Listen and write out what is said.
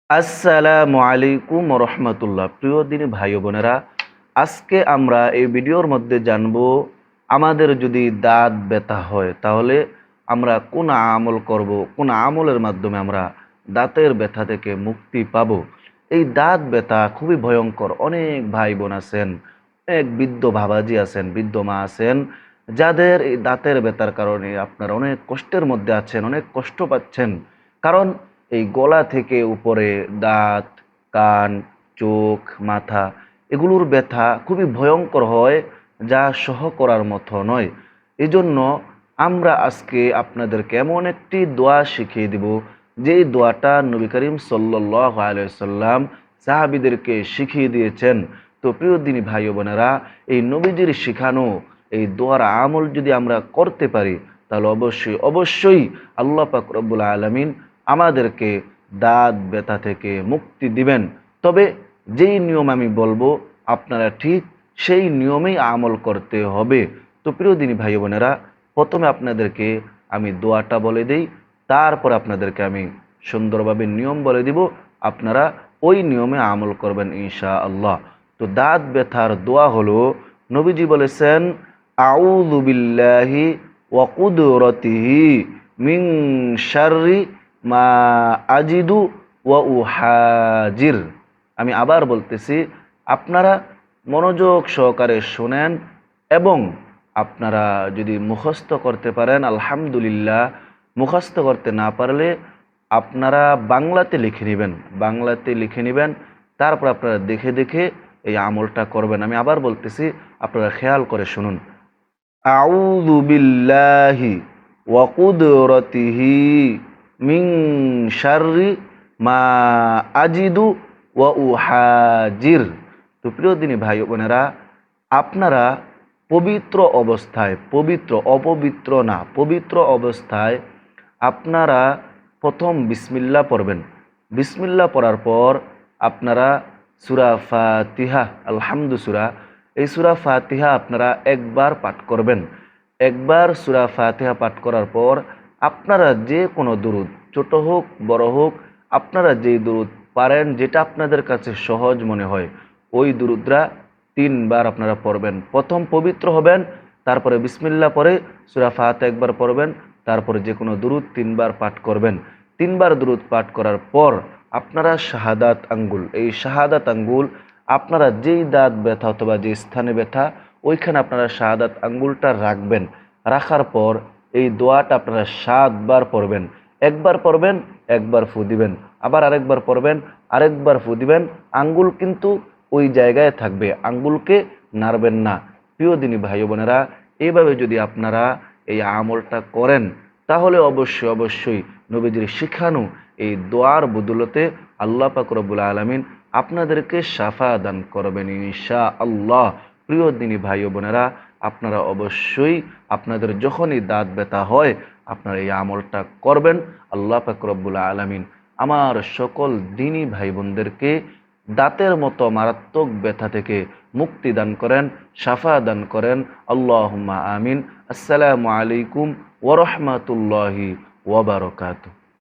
আসসালামু আলাইকুম রহমতুল্লাহ। প্রিয় দিনী ভাই ও বোনেরা, আজকে আমরা এই ভিডিওর মধ্যে জানব আমাদের যদি দাঁত ব্যথা হয় তাহলে আমরা কোন আমল করব, কোন আমলের মাধ্যমে আমরা দাঁতের ব্যথা থেকে মুক্তি পাব। এই দাঁত ব্যথা খুবই ভয়ঙ্কর। অনেক ভাই বোন আছেন, অনেক বৃদ্ধ বাবাজি আছেন, বৃদ্ধ মা আছেন, যাদের এই দাঁতের ব্যথার কারণে আপনারা অনেক কষ্টের মধ্যে আছেন, অনেক কষ্ট পাচ্ছেন। কারণ এই গলা থেকে উপরে দাঁত, কান, চোখ, মাথা এগুলোর ব্যথা খুবই ভয়ঙ্কর হয়, যা সহ করার মতো নয়। এজন্য আমরা আজকে আপনাদেরকে এমন একটি দোয়া শিখিয়ে দিব, যেই দোয়াটা নবী করিম সাল্লাল্লাহু আলাইহি সাল্লাম সাহাবীদেরকে শিখিয়ে দিয়েছেন। তো প্রিয় দিনী ভাই ও বোনেরা, এই নবীজির শিখানো এই দোয়ার আমল যদি আমরা করতে পারি তাহলে অবশ্যই অবশ্যই আল্লাহ পাক রব্বুল আলামিন আমাদেরকে দাঁত ব্যথা থেকে মুক্তি দিবেন। তবে যেই নিয়ম আমি বলবো আপনারা ঠিক সেই নিয়মেই আমল করতে হবে। তো প্রিয় দিনী ভাই বোনেরা, প্রথমে আপনাদেরকে আমি দোয়াটা বলে দেই, তারপর আপনাদেরকে আমি সুন্দরভাবে নিয়ম বলে দিব, আপনারা ওই নিয়মে আমল করবেন ইনশাআল্লাহ। তো দাঁত ব্যথার দোয়া হলো, নবীজি বলেছেন, আউযু বিল্লাহি ওয়া কুদরতিহি মিন শাররি মা আজিদু ওয়া উহাজির। আমি আবার বলতেছি, আপনারা মনোযোগ সহকারে শোনেন এবং আপনারা যদি মুখস্থ করতে পারেন আলহামদুলিল্লাহ, মুখস্থ করতে না পারলে আপনারা বাংলাতে লিখে নেবেন, বাংলাতে লিখে নেবেন, তারপর আপনারা দেখে দেখে এই আমলটা করবেন। আমি আবার বলতেছি, আপনারা খেয়াল করে শুনুন। আউযু বিল্লাহি ওয়া কুদরতিহি মিন শাররি মা আজিদু ওয়া উহাজির। তো প্রিয় দিনী ভাই বোনেরা, আপনারা পবিত্র অবস্থায়, পবিত্র অপবিত্র না, পবিত্র অবস্থায় আপনারা প্রথম বিসমিল্লাহ পড়বেন। বিসমিল্লাহ পড়ার পর আপনারা সূরা ফাতিহা, আলহামদু সূরা, এই সূরা ফাতিহা আপনারা একবার পাঠ করবেন। একবার সূরা ফাতিহা পাঠ করার পর আপনারা যে কোনো দুরূদ, ছোট হোক বড় হোক, আপনারা যেই দুরূদ পারেন, যেটা আপনাদের কাছে সহজ মনে হয়, ওই দুরূদরা 3বার আপনারা পড়বেন। প্রথম পবিত্র হবেন, তারপরে বিসমিল্লাহ পরে সূরা ফাতিহা একবার পড়বেন, তারপরে যে কোনো দুরূদ 3বার পাঠ করবেন। 3বার দুরূদ পাঠ করার পর আপনারা শাহাদাত আঙ্গুল, এই শাহাদাত আঙ্গুল আপনারা যেই দাঁত ব্যথা অথবা যে স্থানে ব্যথা, ওইখানে আপনারা শাহাদাত আঙ্গুলটা রাখবেন। রাখার পর এই দোয়াটা আপনারা 7বার পড়বেন। একবার পড়বেন, একবার ফু দিবেন, আবার আরেকবার পড়বেন, আরেকবার ফু দিবেন। আঙ্গুল কিন্তু ওই জায়গায় থাকবে, আঙ্গুলকে নাড়বেন না। প্রিয় দিনী ভাই বোনেরা, এইভাবে যদি আপনারা এই আমলটা করেন তাহলে অবশ্যই অবশ্যই নবীজির শিখানো এই দোয়ার বদৌলতে আল্লাহ পাক রব্বুল আলামিন আপনাদেরকে শাফা দান করবেন ইনশাআল্লাহ। প্রিয় দিনী ভাই ও বোনেরা, আপনারা অবশ্যই আপনাদের যখনই দাঁত ব্যথা হয় আপনারা এই আমলটা করবেন। আল্লাহ পাক রব্বুল আলামিন আমার সকল দিনী ভাই বোনদেরকে দাঁতের মতো মারাত্মক ব্যথা থেকে মুক্তি দান করেন, শাফা দান করেন। আল্লাহুম্মা আমিন। আসসালামু আলাইকুম ওয়া রাহমাতুল্লাহি ওয়া বারাকাতুহু।